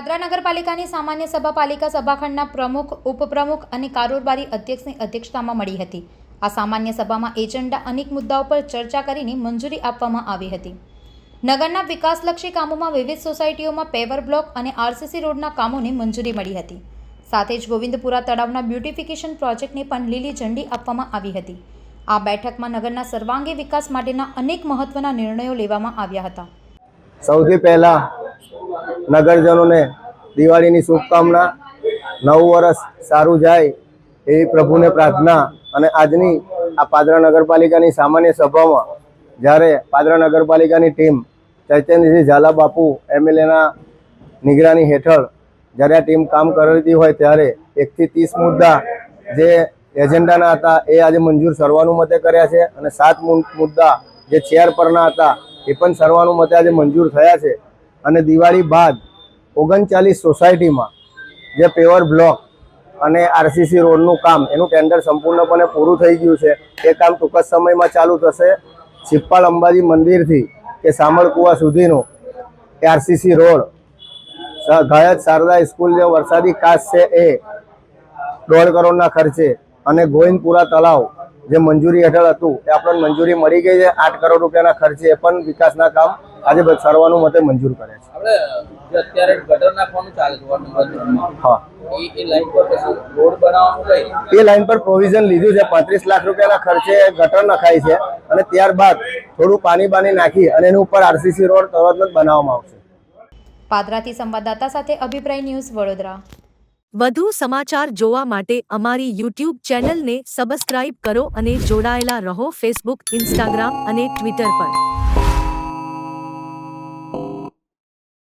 પાદરા નગરપાલિકાની સામાન્ય સભા પાલિકા સભાખંડના પ્રમુખ, ઉપપ્રમુખ અને કારોબારી અધ્યક્ષની અધ્યક્ષતામાં મળી હતી। આ સામાન્ય સભામાં એજન્ડા અનેક મુદ્દાઓ પર ચર્ચા કરીને મંજૂરી આપવામાં આવી હતી। નગરના વિકાસલક્ષી કામોમાં વિવિધ સોસાયટીઓમાં પેવર બ્લોક અને આરસીસી રોડના કામોને મંજૂરી મળી હતી। સાથે જ ગોવિંદપુરા તળાવના બ્યુટિફિકેશન પ્રોજેક્ટને પણ લીલી ઝંડી આપવામાં આવી હતી। આ બેઠકમાં નગરના સર્વાંગી વિકાસ માટેના અનેક મહત્વના નિર્ણયો લેવામાં આવ્યા હતા। સૌથી પહેલા નગરજનોને દિવાળીની શુભકામના, નવું વર્ષ સારું જાય એવી પ્રભુને પ્રાર્થના। અને આજની આ પાદરા નગરપાલિકાની સામાન્ય સભામાં જ્યારે પાદરા નગરપાલિકાની ટીમ ચૈતન્યસિંહ ઝાલા બાપુ એમએલએના નિગરાની હેઠળ જ્યારે આ ટીમ કામ કરતી હોય ત્યારે 1 થી 30 મુદ્દા જે એજન્ડાના હતા એ આજે મંજૂર સર્વાનુમતે કર્યા છે અને 7 મુદ્દા જે ચેર પરના હતા એ પણ સર્વાનુમતે આજે મંજૂર થયા છે। અને દિવાળી બાદ 39 સોસાયટીમાં જે પેવર બ્લોક અને આરસીસી રોડનું કામ એનું ટેન્ડર સંપૂર્ણપણે પૂરું થઈ ગયું છે। એ કામ ટૂંક જ સમયમાં ચાલુ થશે। છિપ્પાલ અંબાજી મંદિરથી કે સામળકુવા સુધીનો આરસીસી રોડ, ગાયત શારદા સ્કૂલ જે વરસાદી કાચ છે એ 1.5 કરોડના ખર્ચે, અને ગોવિંદપુરા તળાવ જે મંજૂરી હેઠળ હતું એ આપણને મંજૂરી મળી ગઈ છે 8 કરોડ રૂપિયાના ખર્ચે। એ પણ વિકાસના કામ આજે સર્વાનુમતે મંજૂર કરે છે। અત્યારે ગટર નાખવાનું ચાલે છે વોર્ડ નંબર 3 માં। હા, એ લાઈન પર પછી રોડ બનાવવાનું કઈ એ લાઈન પર પ્રોવિઝન લીધું છે। 35 લાખ રૂપિયાના ખર્ચે ગટર નખાય છે અને ત્યારબાદ થોડું પાણી નાખી અને એની ઉપર આરસીસી રોડ તરત જ બનાવવામાં આવશે। પાદરાથી સંવાદદાતા સાથે અભિપ્રાય ન્યૂઝ, વડોદરા। વધુ સમાચાર જોવા માટે અમારી YouTube ચેનલને સબસ્ક્રાઇબ કરો અને જોડાયેલા રહો ફેસબુક, ઇન્સ્ટાગ્રામ અને ટ્વિટર પર।